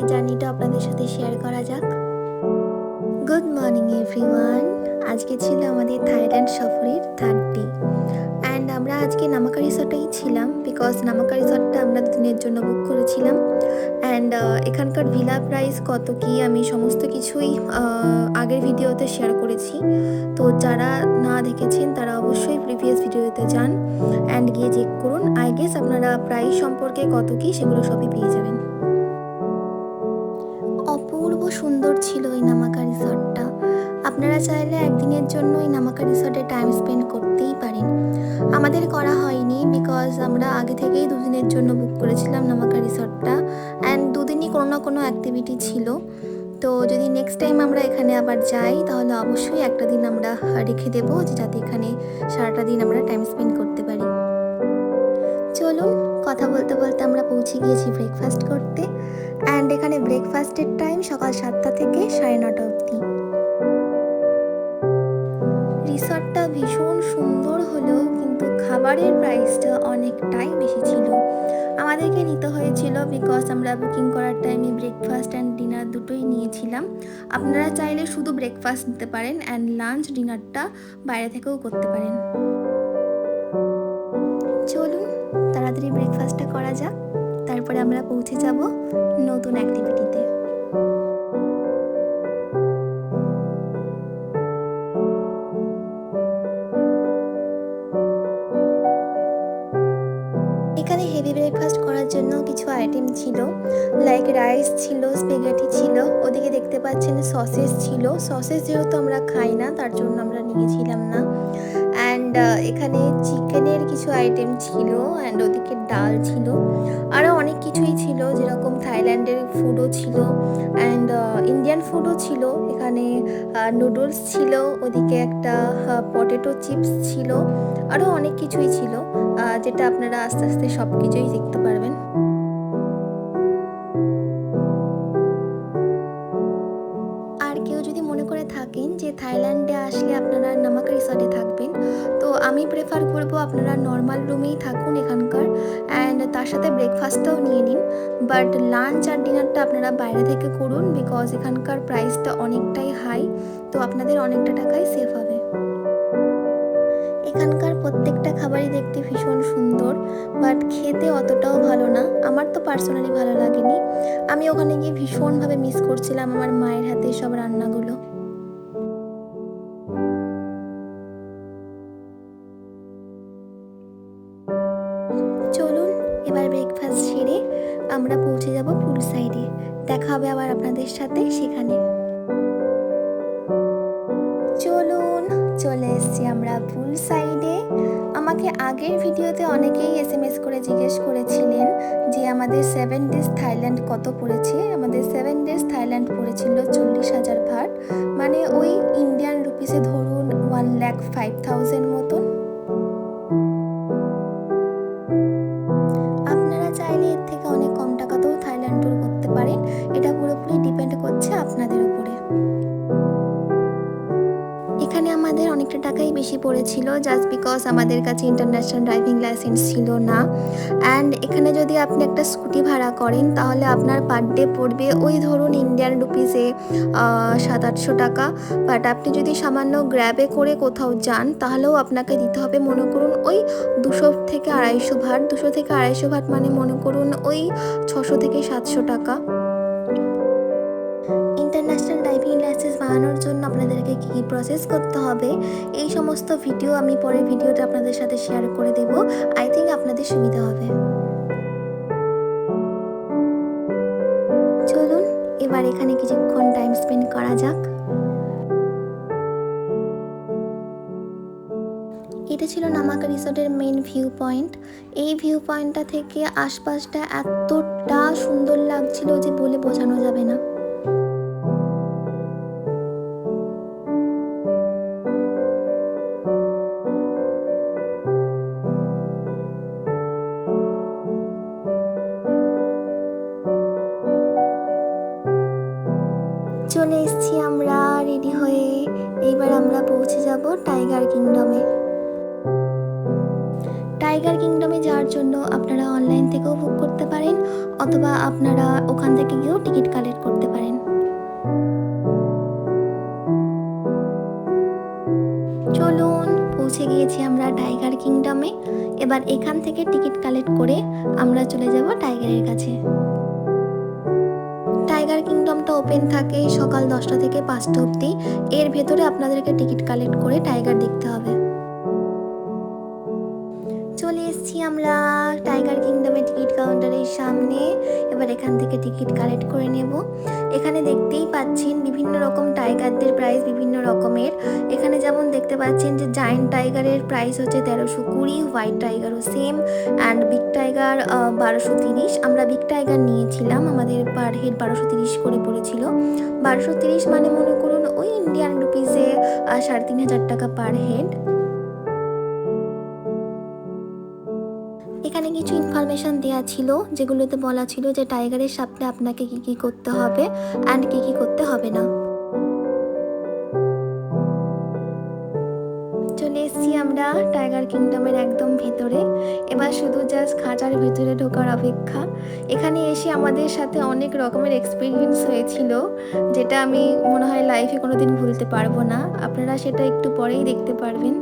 আজকের জার্নিটা আপনাদের সাথে শেয়ার করা যাক। Good morning everyone. আজকে ছিল আমাদের থাইল্যান্ড সফরের 3rd ডে অ্যান্ড আমরা আজকে নামাকা রিসর্টেই ছিলাম, বিকজ নামাকা রিসর্টটা আমরা 2 দিনের জন্য বুক করেছিলাম। অ্যান্ড এখানকার ভিলা প্রাইস কত কি আমি সমস্ত কিছুই আগের ভিডিওতে শেয়ার করেছি। তো যারা না দেখেছেন তারা অবশ্যই প্রিভিয়াস ভিডিওতে যান অ্যান্ড গিয়ে চেক করুন। আই গেস আপনারা প্রাইস সম্পর্কে কত কি সেগুলো সবই পেয়ে যাবেন। অপূর্ব সুন্দর ছিল এই নামাকা রিসর্টটা। আপনারা চাইলে একদিনের জন্য এই নামাকা রিসর্টে টাইম স্পেন্ড করতেই পারেন। আমাদের করা হয়নি, বিকজ আমরা আগে থেকেই 2 দিনের জন্য বুক করেছিলাম নামাকা রিসর্টটা অ্যান্ড 2 দিনই কোনো না কোনো অ্যাক্টিভিটি ছিল। তো যদি নেক্সট টাইম আমরা এখানে আবার যাই তাহলে অবশ্যই একটা দিন আমরা রেখে দেবো, যাতে এখানে সারাটা দিন আমরা টাইম স্পেন্ড করতে পারি। চলুন, কথা বলতে বলতে আমরা পৌঁছে গিয়েছি ব্রেকফাস্ট করতে অ্যান্ড এখানে ব্রেকফাস্টের টাইম সকাল 7টা থেকে 9:30 অবধি। রিসর্টটা ভীষণ সুন্দর হলেও কিন্তু খাবারের প্রাইসটা অনেকটাই বেশি ছিল। আমাদেরকে নিতে হয়েছিল, বিকজ আমরা বুকিং করার টাইমে ব্রেকফাস্ট অ্যান্ড ডিনার দুটোই নিয়েছিলাম। আপনারা চাইলে শুধু ব্রেকফাস্ট নিতে পারেন অ্যান্ড লাঞ্চ ডিনারটা বাইরে থেকেও করতে পারেন। চলুন তাড়াতাড়ি ব্রেকফাস্টটা করা যাক, তারপরে আমরা পৌঁছে যাব নতুন অ্যাক্টিভিটিতে। এখানে হেভি ব্রেকফাস্ট করার জন্য কিছু আইটেম ছিল, লাইক রাইস ছিল, স্পেগেটি ছিল, ওদিকে দেখতে পাচ্ছেন সসেস ছিল। সসেস যেহেতু আমরা খাই না তার জন্য আমরা নিয়েছিলাম না। অ্যান্ড এখানে চিকেনের কিছু আইটেম ছিল অ্যান্ড ওদিকে ডাল ছিল, আরও অনেক কিছুই ছিল, যেরকম থাইল্যান্ডের ফুডও ছিল অ্যান্ড ইন্ডিয়ান ফুডও ছিল। এখানে নুডলস ছিল, ওদিকে একটা পটেটো চিপস ছিল, আরও অনেক কিছুই ছিল, যেটা আপনারা আস্তে আস্তে সব কিছুই দেখতে পারবেন। আর কেউ যদি মনে করে থাকেন যে থাইল্যান্ডে আসলে আপনারা নামাকা রিসর্টে থাকবেন, তো আমি প্রেফার করব আপনারা নর্মাল রুমেই থাকুন এখানকার অ্যান্ড তার সাথে ব্রেকফাস্টটাও নিয়ে নিন, বাট লাঞ্চ আর ডিনারটা আপনারা বাইরে থেকে করুন, বিকজ এখানকার প্রাইসটা অনেকটাই হাই, তো আপনাদের অনেকটা টাকাই সেভ হবে। এখানকার প্রত্যেকটা খাবারই দেখতে ভীষণ সুন্দর, বাট খেতে অতটাও ভালো না। আমার তো পার্সোনালি ভালো লাগেনি। আমি ওখানে গিয়ে ভীষণভাবে মিস করছিলাম আমার মায়ের হাতে সব রান্নাগুলো। চলুন এবার ব্রেকফাস্ট সেরে আমরা পৌঁছে যাব পুল সাইডে। দেখা হবে আবার আপনাদের সাথে সেখানে। চলুন, চলে এসেছি আমরা পুল সাইডে। আমাকে আগের ভিডিওতে অনেকেই SMS করে জিজ্ঞেস করেছিলেন যে আমাদের 7 ডেজ থাইল্যান্ড কত পড়েছে। আমাদের 7 ডেজ থাইল্যান্ড পড়েছিল 40,000 ভাট, মানে ওই ইন্ডিয়ান রুপিসে ধরুন 1,05,000 মতন। আপনারা চাইলে এর থেকে অনেক কম টাকাতেও থাইল্যান্ড ট্যুর করতে পারেন, এটা পুরোপুরি ডিপেন্ড করছে আপনাদের উপরে। এখানে আমাদের অনেকটা টাকাই বেশি পড়েছিল, জাস্ট বিকজ আমাদের কাছে ইন্টারন্যাশনাল ড্রাইভিং লাইসেন্স ছিল না। অ্যান্ড এখানে যদি আপনি একটা স্কুটি ভাড়া করেন তাহলে আপনার পার ডে পড়বে ওই ধরুন ইন্ডিয়ান রুপিসে 700-800 টাকা। বাট আপনি যদি সামান্য গ্র্যাবে করে কোথাও যান তাহলেও আপনাকে দিতে হবে মনে করুন ওই 200 থেকে 250 ভাট। 200 থেকে 250 ভাট মানে মনে করুন ওই 600 থেকে 700 টাকা। ইন্টারন্যাশনাল ড্রাইভিং লাইসেন্স বানানোর জন্য আপনাদেরকে কী কী প্রসেস করতে হবে এই সমস্ত ভিডিও আমি পরের ভিডিওতে আপনাদের সাথে শেয়ার করে দেব। আই থিঙ্ক আপনাদের সুবিধা হবে। চলুন এবার এখানে কিছুক্ষণ টাইম স্পেন্ড করা যাক। এটা ছিল নামাকা রিসর্টের মেন ভিউ পয়েন্ট। এই ভিউ পয়েন্টটা থেকে আশপাশটা এতটা সুন্দর লাগছিল যে বলে বোঝানো যাবে না। চলে এসেছি আমরা রেডি হয়ে, এইবার আমরা পৌঁছে যাব টাইগার কিংডমে। টাইগার কিংডমে যাওয়ার জন্য আপনারা অনলাইন থেকেও বুক করতে পারেন, অথবা আপনারা ওখান থেকে গিয়েও টিকিট কালেক্ট করতে পারেন। চলুন, পৌঁছে গিয়েছি আমরা টাইগার কিংডমে। এবার এখান থেকে টিকিট কালেক্ট করে আমরা চলে যাব টাইগারের কাছে। টাইগার কিংডমটা ওপেন থাকে সকাল 10টা থেকে 5টা অবধি। এর ভেতরে আপনাদেরকে টিকিট কালেক্ট করে টাইগার দেখতে হবে। চলে এসেছি আমরা টাইগার কিংডমের টিকিট কাউন্টারের সামনে। এবার এখান থেকে টিকিট কালেক্ট করে নেব। এখানে দেখতেই পাচ্ছেন বিভিন্ন রকম টাইগারদের প্রাইস বিভিন্ন রকমের। এখানে যেমন দেখতে পাচ্ছেন যে জায়েন্ট টাইগারের প্রাইস হচ্ছে 1320, হোয়াইট টাইগারও সেম, অ্যান্ড বিগ টাইগার 1230। আমরা বিগ টাইগার নিয়েছিলাম, আমাদের পার হেড 1230 করে পড়েছিল। 1230 মানে মনে করুন ওই ইন্ডিয়ান রুপিসে 3500 টাকা পার হেড। এখানে কিছু ইনফরমেশন দেওয়া ছিল, যেগুলোতে বলা ছিল যে টাইগারের সাথে আপনাকে কি কি করতে হবে অ্যান্ড কি কি করতে হবে না। চলে এসেছি আমরা টাইগার কিংডমের একদম ভেতরে। এবার শুধু জাস্ট খাঁচার ভেতরে ঢোকার অপেক্ষা। এখানে এসে আমাদের সাথে অনেক রকমের এক্সপিরিয়েন্স হয়েছিল, যেটা আমি মনে হয় লাইফে কোনোদিন ভুলতে পারবো না। আপনারা সেটা একটু পরেই দেখতে পারবেন।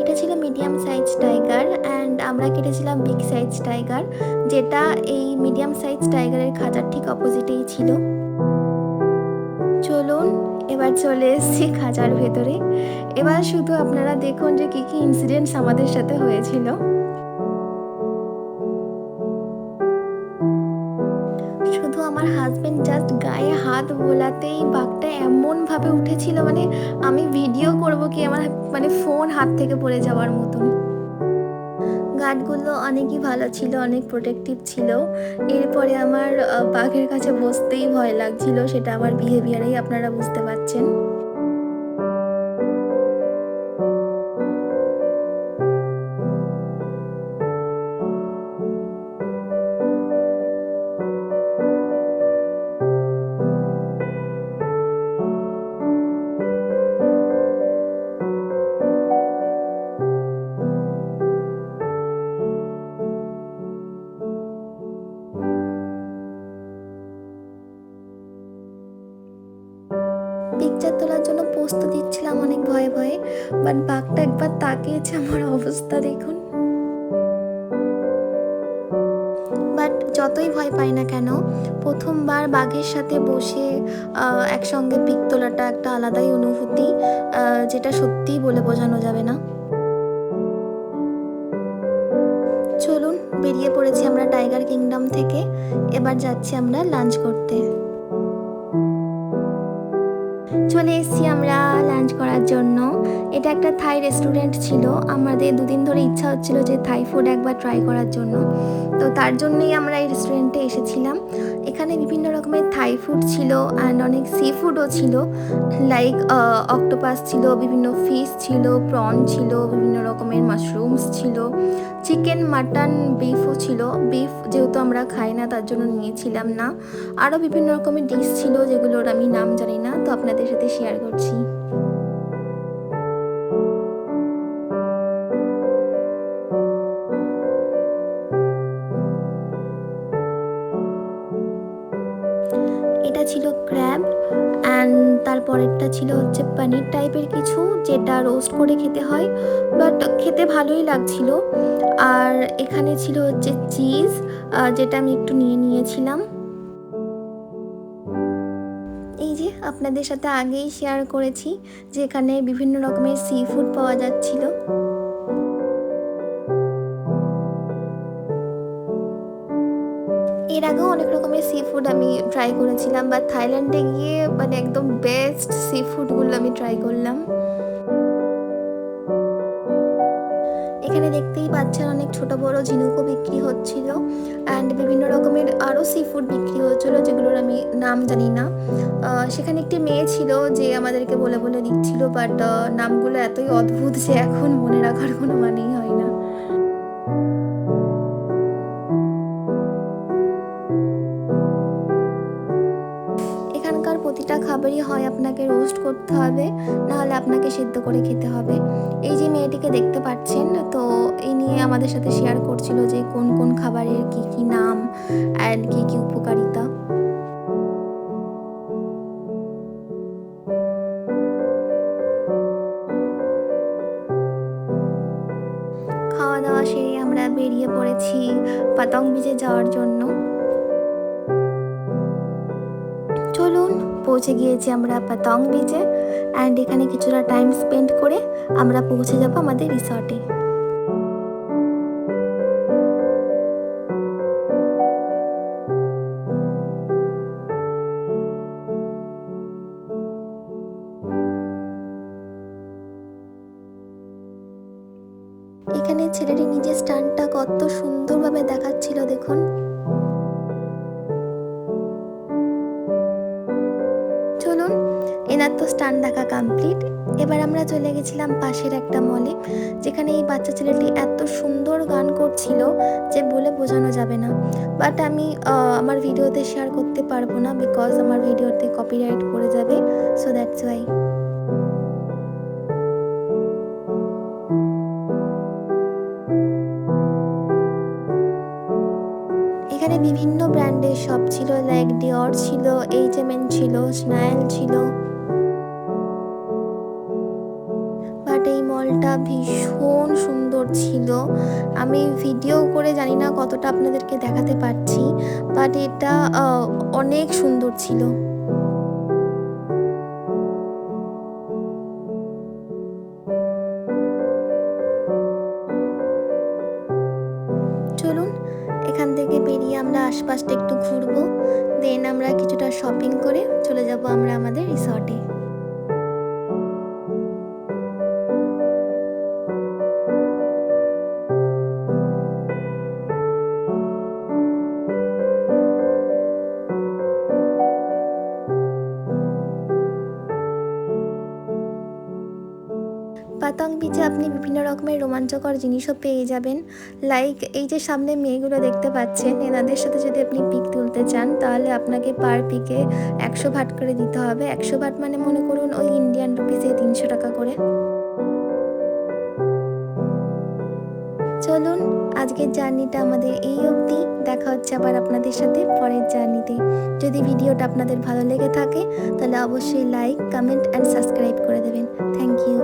এটা ছিল মিডিয়াম সাইজ টাইগার, অ্যান্ড আমরা কেটেছিলাম বিগ সাইজ টাইগার, যেটা এই মিডিয়াম সাইজ টাইগারের খাঁচার ঠিক অপোজিটেই ছিল। চলুন, এবার চলে এসেছি খাঁচার ভেতরে। এবার শুধু আপনারা দেখুন যে কী কী ইনসিডেন্টস আমাদের সাথে হয়েছিল। শুধু আমার হাজবেন্ড জাস্ট গায়ে হাত বোলাতেই বাঘটা এমনভাবে উঠেছিল, মানে আমি ভিডিও করব কি, আমার মানে ফোন হাত থেকে পড়ে যাওয়ার মতন। গার্ডগুলো অনেকই ভালো ছিল, অনেক প্রোটেক্টিভ ছিল। এরপরে আমার বাঘের কাছে বসতেই ভয় লাগছিল, সেটা আমার বিহেভিয়ারেই আপনারা বুঝতে পারছেন। পিকচার তোলার জন্য পোস্ট তো দিচ্ছিলাম অনেক ভয়ে ভয়ে, বাট বাঘটা একবার তাকিয়েছে, আমার অবস্থা দেখুন। বাট যতই ভয় পাই না কেন, প্রথমবার বাঘের সাথে বসে একসঙ্গে পিক তোলাটা একটা আলাদাই অনুভূতি, যেটা সত্যিই বলে বোঝানো যাবে না। চলুন, বেরিয়ে পড়েছি আমরা টাইগার কিংডম থেকে। এবার যাচ্ছি আমরা লাঞ্চ করতে। চলে এসেছি আমরা লাঞ্চ করার জন্য। এটা একটা থাই রেস্টুরেন্ট ছিল। আমাদের দুদিন ধরে ইচ্ছা হচ্ছিল যে থাই ফুড একবার ট্রাই করার জন্য, তো তার জন্যই আমরা এই রেস্টুরেন্টে এসেছিলাম। এখানে বিভিন্ন রকমের থাই ফুড ছিল অ্যান্ড অনেক সি ফুডও ছিল, লাইক অক্টোপাস ছিল, বিভিন্ন ফিশ ছিল, প্রন ছিল, বিভিন্ন রকমের মাশরুমস ছিল, চিকেন, মাটন, বিফও ছিল। বিফ যেহেতু আমরা খাই না তার জন্য নিয়েছিলাম না। আরও বিভিন্ন রকমের ডিশ ছিল যেগুলোর আমি নাম জানি না, তো আপনাদের সাথে শেয়ার করছি। এটা ছিল ক্র্যাব, অ্যান্ড তারপরেরটা ছিল হচ্ছে পনির টাইপের কিছু, যেটা রোস্ট করে খেতে হয়, বাট খেতে ভালোই লাগছিল। আর এখানে ছিল হচ্ছে চিজ, যেটা আমি একটু নিয়েছিলাম। এই যে আপনাদের সাথে আগেই শেয়ার করেছি যে এখানে বিভিন্ন রকমের সি ফুড পাওয়া যাচ্ছিল। এর আগেও অনেক রকমের সি ফুড আমি ট্রাই করেছিলাম, বা থাইল্যান্ডে গিয়ে মানে একদম বেস্ট সি ফুডগুলো আমি ট্রাই করলাম। এখানে দেখতেই পাচ্ছেন অনেক ছোট বড় ঝিনুকও বিক্রি হচ্ছিল, অ্যান্ড বিভিন্ন রকমের আরও সি ফুড বিক্রি হচ্ছিলো যেগুলোর আমি নাম জানি না। সেখানে একটি মেয়ে ছিল যে আমাদেরকে বলে বলে দিচ্ছিল, বাট নামগুলো এতই অদ্ভুত যে এখন মনে রাখার কোনো মানেই হয় না। এখানকার প্রতিটা খাবার বরাবরই হয় আপনাকে রোস্ট করতে হবে, নাহলে আপনাকে সেদ্ধ করে খেতে হবে। এই যে মেয়েটিকে দেখতে পাচ্ছেন, তো এই নিয়ে আমাদের সাথে শেয়ার করছিল যে কোন কোন খাবারের কী কী নাম অ্যান্ড কী কী উপকারিতা। খাওয়া দাওয়া সেরে আমরা বেরিয়ে পড়েছি পাতং বিচে যাওয়ার জন্য। চলুন, পৌঁছে গিয়েছি আমরা পাতং বিচে, অ্যান্ড এখানে কিছুটা টাইম স্পেন্ড করে আমরা পৌঁছে যাব আমাদের রিসর্টে। এখানে ছেলেটি নিজের স্টানটা কত সুন্দরভাবে দেখাচ্ছিল দেখুন। চলুন, এনার তো স্টান দেখা কমপ্লিট। এবার আমরা চলে গেছিলাম পাশের একটা মলে, যেখানে এই বাচ্চা ছেলেটি এত সুন্দর গান করছিল যে বলে বোঝানো যাবে না। বাট আমি আমার ভিডিওতে শেয়ার করতে পারবো না, বিকজ আমার ভিডিওতে কপিরাইট পড়ে যাবে, সো দ্যাটস ওয়াই। এখানে বিভিন্ন ব্র্যান্ডের শপ ছিল, লাইক ডিওর ছিল, H&M ছিল, স্নাইল ছিল। বাট এই মলটা ভীষণ সুন্দর ছিল। আমি ভিডিও করে জানি না কতটা আপনাদেরকে দেখাতে পারছি, বাট এটা অনেক সুন্দর ছিল। চলুন, এখান থেকে বেরিয়ে আমরা আশপাশটা একটু ঘুরবো, দেন আমরা কিছুটা শপিং করে চলে যাব আমরা আমাদের রিসর্টে। পাতং বিচে আপনি বিভিন্ন রকমের রোমাঞ্চকর জিনিসও পেয়ে যাবেন, লাইক এই যে সামনে মেয়েগুলো দেখতে পাচ্ছেন, এনাদের সাথে যদি আপনি পিক তুলতে চান তাহলে আপনাকে পার পিকে 100 বাট করে দিতে হবে। 100 বাট মানে মনে করুন ওই ইন্ডিয়ান রুপিসে 300 টাকা করে। চলুন, আজকের জার্নিটা আমাদের এই অবধি। দেখা হচ্ছে আবার আপনাদের সাথে পরের জার্নিতে। যদি ভিডিওটা আপনাদের ভালো লেগে থাকে তাহলে অবশ্যই লাইক, কমেন্ট অ্যান্ড সাবস্ক্রাইব করে দেবেন। Thank you.